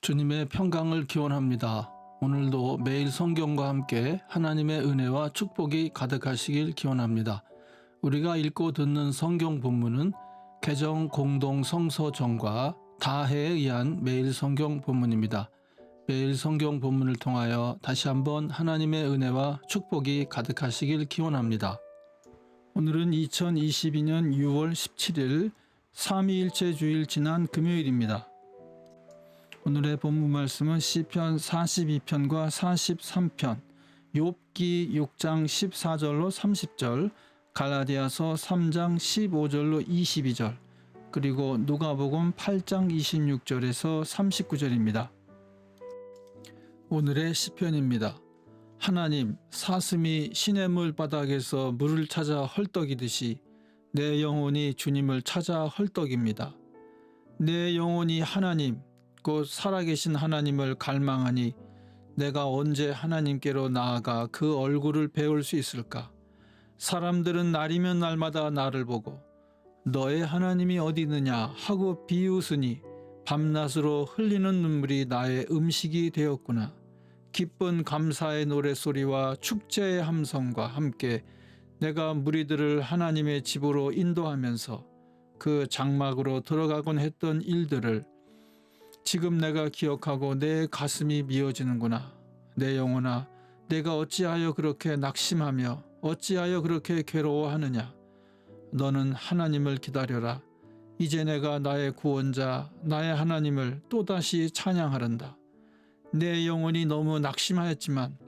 주님의 평강을 기원합니다. 오늘도 매일 성경과 함께 하나님의 은혜와 축복이 가득하시길 기원합니다. 우리가 읽고 듣는 성경 본문은 개정 공동 성서정과 다해에 의한 매일 성경 본문입니다. 매일 성경 본문을 통하여 다시 한번 하나님의 은혜와 축복이 가득하시길 기원합니다. 오늘은 2022년 6월 17일 삼위일체 주일 지난 금요일입니다. 오늘의 본문 말씀은 시편 42편과 43편, 욥기 6장 14절로 30절, 갈라디아서 3장 15절로 22절, 그리고 누가복음 8장 26절에서 39절입니다. 오늘의 시편입니다. 하나님, 사슴이 시냇물 바닥에서 물을 찾아 헐떡이듯이 내 영혼이 주님을 찾아 헐떡입니다. 내 영혼이 하나님, 곧 살아계신 하나님을 갈망하니 내가 언제 하나님께로 나아가 그 얼굴을 배울 수 있을까? 사람들은 날이면 날마다 나를 보고 너의 하나님이 어디 있느냐 하고 비웃으니 밤낮으로 흘리는 눈물이 나의 음식이 되었구나. 기쁜 감사의 노랫소리와 축제의 함성과 함께 내가 무리들을 하나님의 집으로 인도하면서 그 장막으로 들어가곤 했던 일들을 지금 내가 기억하고 내 가슴이 미어지는구나. 내 영혼아, 내가 어찌하여 그렇게 낙심하며 어찌하여 그렇게 괴로워하느냐. 너는 하나님을 기다려라. 이제 내가 나의 구원자, 나의 하나님을 또다시 찬양하란다. 내 영혼이 너무 낙심하였지만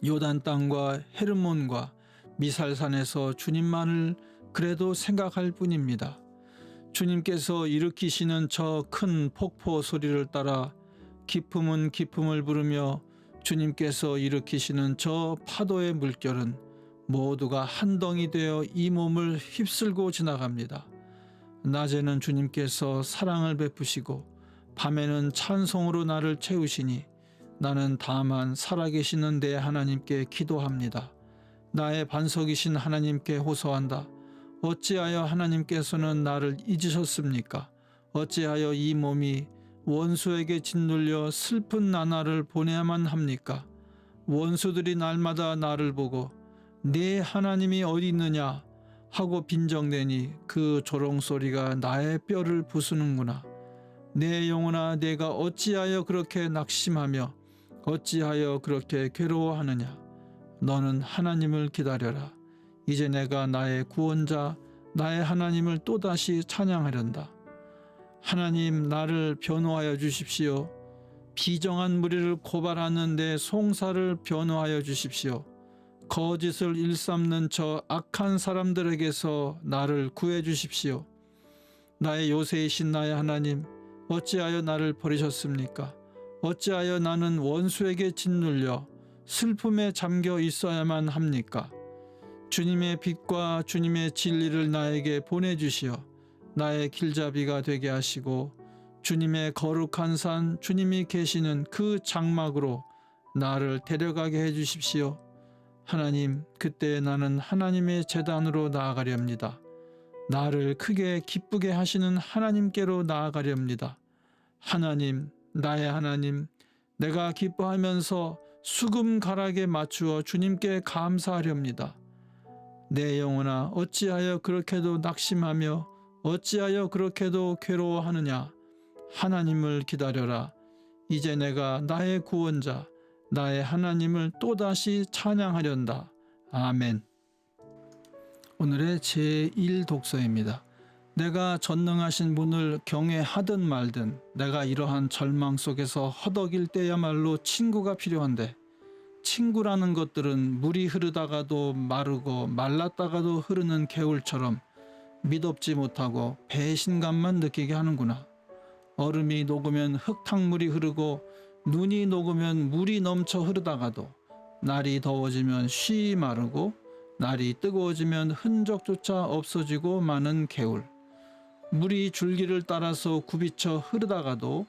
요단 땅과 헤르몬과 미살산에서 주님만을 그래도 생각할 뿐입니다. 주님께서 일으키시는 저 큰 폭포 소리를 따라 기품은 기품을 부르며 주님께서 일으키시는 저 파도의 물결은 모두가 한 덩이 되어 이 몸을 휩쓸고 지나갑니다. 낮에는 주님께서 사랑을 베푸시고 밤에는 찬송으로 나를 채우시니 나는 다만 살아계시는 내 하나님께 기도합니다. 나의 반석이신 하나님께 호소한다. 어찌하여 하나님께서는 나를 잊으셨습니까? 어찌하여 이 몸이 원수에게 짓눌려 슬픈 나날을 보내야만 합니까? 원수들이 날마다 나를 보고 네 하나님이 어디 있느냐 하고 빈정대니 그 조롱소리가 나의 뼈를 부수는구나. 내 영혼아, 내가 어찌하여 그렇게 낙심하며 어찌하여 그렇게 괴로워하느냐. 너는 하나님을 기다려라. 이제 내가 나의 구원자, 나의 하나님을 또다시 찬양하련다. 하나님, 나를 변호하여 주십시오. 비정한 무리를 고발하는 내 송사를 변호하여 주십시오. 거짓을 일삼는 저 악한 사람들에게서 나를 구해 주십시오. 나의 요새이신 나의 하나님, 어찌하여 나를 버리셨습니까? 어찌하여 나는 원수에게 짓눌려 슬픔에 잠겨 있어야만 합니까? 주님의 빛과 주님의 진리를 나에게 보내주시어 나의 길잡이가 되게 하시고 주님의 거룩한 산 주님이 계시는 그 장막으로 나를 데려가게 해주십시오. 하나님, 그때 나는 하나님의 제단으로 나아가렵니다. 나를 크게 기쁘게 하시는 하나님께로 나아가렵니다. 하나님, 나의 하나님, 내가 기뻐하면서 수금 가락에 맞추어 주님께 감사하렵니다. 내 영혼아, 어찌하여 그렇게도 낙심하며 어찌하여 그렇게도 괴로워하느냐. 하나님을 기다려라. 이제 내가 나의 구원자, 나의 하나님을 또다시 찬양하련다. 아멘. 오늘의 제1독서입니다. 내가 전능하신 분을 경외하든 말든 내가 이러한 절망 속에서 허덕일 때야말로 친구가 필요한데, 친구라는 것들은 물이 흐르다가도 마르고 말랐다가도 흐르는 개울처럼 믿업지 못하고 배신감만 느끼게 하는구나. 얼음이 녹으면 흙탕물이 흐르고 눈이 녹으면 물이 넘쳐 흐르다가도 날이 더워지면 쉬이 마르고 날이 뜨거워지면 흔적조차 없어지고 마는 개울. 물이 줄기를 따라서 굽이쳐 흐르다가도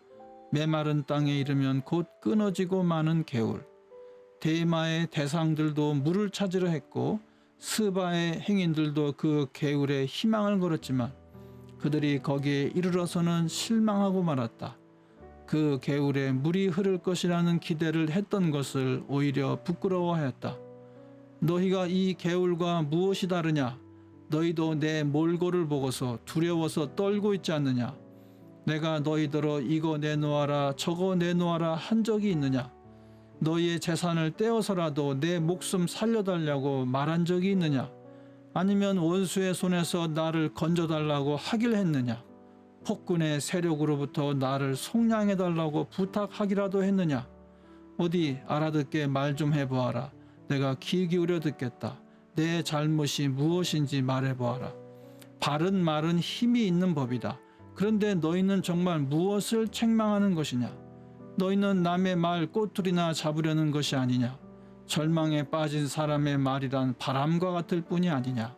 메마른 땅에 이르면 곧 끊어지고 마는 개울. 대마의 대상들도 물을 찾으려 했고 스바의 행인들도 그 개울에 희망을 걸었지만 그들이 거기에 이르러서는 실망하고 말았다. 그 개울에 물이 흐를 것이라는 기대를 했던 것을 오히려 부끄러워하였다. 너희가 이 개울과 무엇이 다르냐? 너희도 내 몰골을 보고서 두려워서 떨고 있지 않느냐? 내가 너희더러 이거 내놓아라 저거 내놓아라 한 적이 있느냐? 너희의 재산을 떼어서라도 내 목숨 살려달라고 말한 적이 있느냐? 아니면 원수의 손에서 나를 건져달라고 하길 했느냐? 폭군의 세력으로부터 나를 속량해달라고 부탁하기라도 했느냐? 어디 알아듣게 말 좀 해보아라. 내가 귀 기울여 듣겠다. 내 잘못이 무엇인지 말해보아라. 바른 말은 힘이 있는 법이다. 그런데 너희는 정말 무엇을 책망하는 것이냐? 너희는 남의 말 꼬투리나 잡으려는 것이 아니냐? 절망에 빠진 사람의 말이란 바람과 같을 뿐이 아니냐?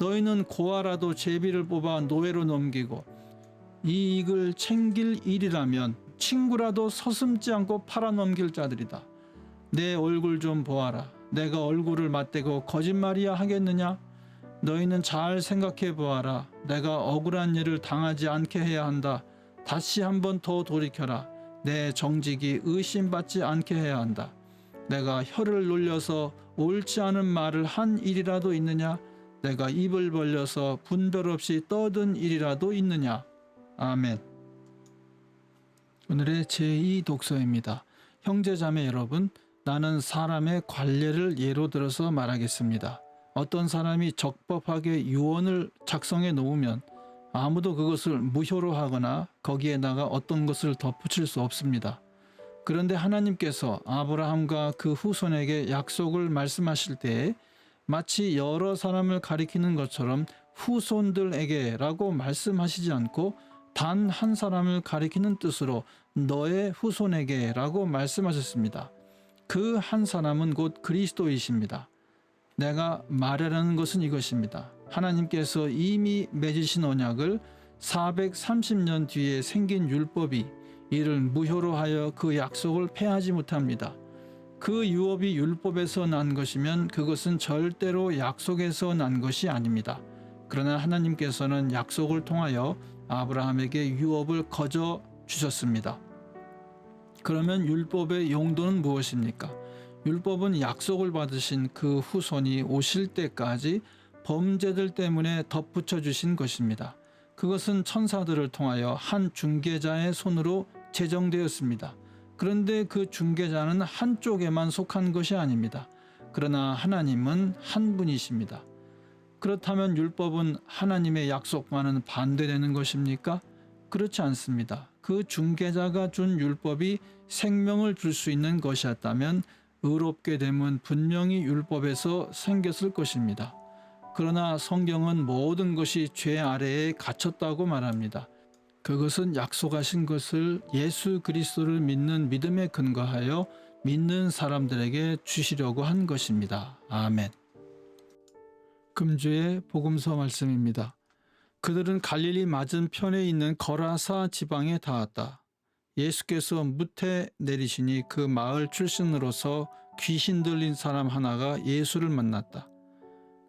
너희는 고아라도 제비를 뽑아 노예로 넘기고 이익을 챙길 일이라면 친구라도 서슴지 않고 팔아넘길 자들이다. 내 얼굴 좀 보아라. 내가 얼굴을 맞대고 거짓말이야 하겠느냐? 너희는 잘 생각해 보아라. 내가 억울한 일을 당하지 않게 해야 한다. 다시 한번 더 돌이켜라. 내 정직이 의심받지 않게 해야 한다. 내가 혀를 놀려서 옳지 않은 말을 한 일이라도 있느냐? 내가 입을 벌려서 분별 없이 떠든 일이라도 있느냐? 아멘. 오늘의 제2 독서입니다. 형제자매 여러분, 나는 사람의 관례를 예로 들어서 말하겠습니다. 어떤 사람이 적법하게 유언을 작성해 놓으면 아무도 그것을 무효로 하거나 거기에다가 어떤 것을 덧붙일 수 없습니다. 그런데 하나님께서 아브라함과 그 후손에게 약속을 말씀하실 때에 마치 여러 사람을 가리키는 것처럼 후손들에게라고 말씀하시지 않고 단 한 사람을 가리키는 뜻으로 너의 후손에게라고 말씀하셨습니다. 그 한 사람은 곧 그리스도이십니다. 내가 말하려는 것은 이것입니다. 하나님께서 이미 맺으신 언약을 430년 뒤에 생긴 율법이 이를 무효로 하여 그 약속을 폐하지 못합니다. 그 유업이 율법에서 난 것이면 그것은 절대로 약속에서 난 것이 아닙니다. 그러나 하나님께서는 약속을 통하여 아브라함에게 유업을 거저 주셨습니다. 그러면 율법의 용도는 무엇입니까? 율법은 약속을 받으신 그 후손이 오실 때까지 범죄들 때문에 덧붙여 주신 것입니다. 그것은 천사들을 통하여 한 중개자의 손으로 제정되었습니다. 그런데 그 중개자는 한쪽에만 속한 것이 아닙니다. 그러나 하나님은 한 분이십니다. 그렇다면 율법은 하나님의 약속과는 반대되는 것입니까? 그렇지 않습니다. 그 중개자가 준 율법이 생명을 줄 수 있는 것이었다면 의롭게 됨은 분명히 율법에서 생겼을 것입니다. 그러나 성경은 모든 것이 죄 아래에 갇혔다고 말합니다. 그것은 약속하신 것을 예수 그리스도를 믿는 믿음에 근거하여 믿는 사람들에게 주시려고 한 것입니다. 아멘. 금주의 복음서 말씀입니다. 그들은 갈릴리 맞은편에 있는 거라사 지방에 닿았다. 예수께서 무태 내리시니 그 마을 출신으로서 귀신 들린 사람 하나가 예수를 만났다.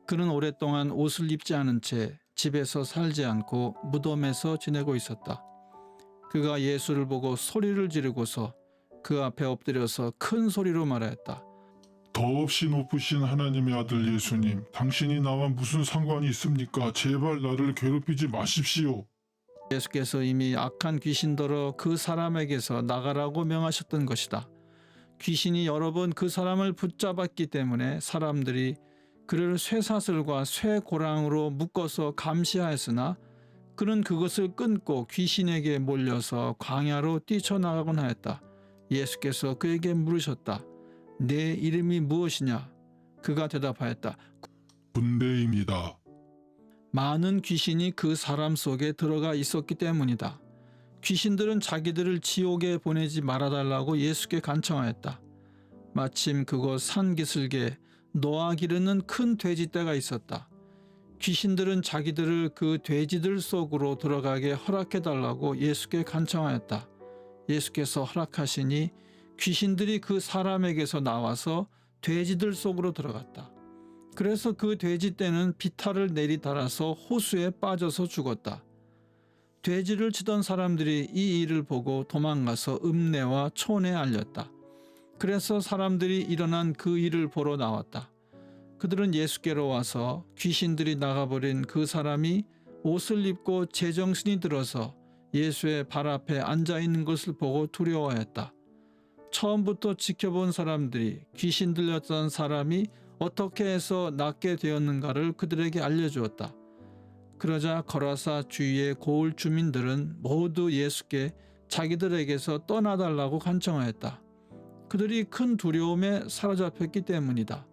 그는 오랫동안 옷을 입지 않은 채 집에서 살지 않고 무덤에서 지내고 있었다. 그가 예수를 보고 소리를 지르고서 그 앞에 엎드려서 큰 소리로 말하였다. 더없이 높으신 하나님의 아들 예수님, 당신이 나와 무슨 상관이 있습니까? 제발 나를 괴롭히지 마십시오. 예수께서 이미 악한 귀신더러 그 사람에게서 나가라고 명하셨던 것이다. 귀신이 여러 번 그 사람을 붙잡았기 때문에 사람들이 그를 쇠사슬과 쇠고랑으로 묶어서 감시하였으나 그는 그것을 끊고 귀신에게 몰려서 광야로 뛰쳐나가곤 하였다. 예수께서 그에게 물으셨다. 내 이름이 무엇이냐? 그가 대답하였다. 군대입니다. 많은 귀신이 그 사람 속에 들어가 있었기 때문이다. 귀신들은 자기들을 지옥에 보내지 말아달라고 예수께 간청하였다. 마침 그곳 산기슭에 노아 기르는 큰 돼지떼가 있었다. 귀신들은 자기들을 그 돼지들 속으로 들어가게 허락해달라고 예수께 간청하였다. 예수께서 허락하시니 귀신들이 그 사람에게서 나와서 돼지들 속으로 들어갔다. 그래서 그 돼지떼는 비탈을 내리달아서 호수에 빠져서 죽었다. 돼지를 치던 사람들이 이 일을 보고 도망가서 읍내와 촌에 알렸다. 그래서 사람들이 일어난 그 일을 보러 나왔다. 그들은 예수께로 와서 귀신들이 나가버린 그 사람이 옷을 입고 제정신이 들어서 예수의 발 앞에 앉아 있는 것을 보고 두려워했다. 처음부터 지켜본 사람들이 귀신 들렸던 사람이 어떻게 해서 낫게 되었는가를 그들에게 알려주었다. 그러자 거라사 주위의 고을 주민들은 모두 예수께 자기들에게서 떠나달라고 간청하였다. 그들이 큰 두려움에 사로잡혔기 때문이다.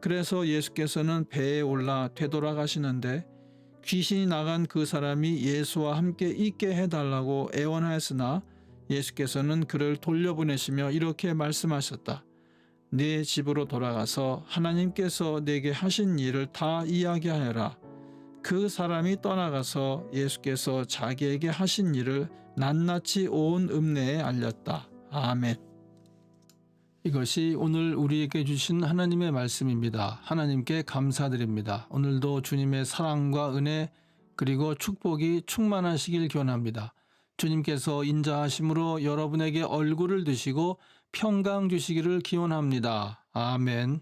그래서 예수께서는 배에 올라 되돌아가시는데 귀신이 나간 그 사람이 예수와 함께 있게 해달라고 애원하였으나 예수께서는 그를 돌려보내시며 이렇게 말씀하셨다. 네 집으로 돌아가서 하나님께서 내게 하신 일을 다 이야기하여라. 그 사람이 떠나가서 예수께서 자기에게 하신 일을 낱낱이 온 읍내에 알렸다. 아멘. 이것이 오늘 우리에게 주신 하나님의 말씀입니다. 하나님께 감사드립니다. 오늘도 주님의 사랑과 은혜 그리고 축복이 충만하시길 기원합니다. 주님께서 인자하심으로 여러분에게 얼굴을 드시고 평강 주시기를 기원합니다. 아멘.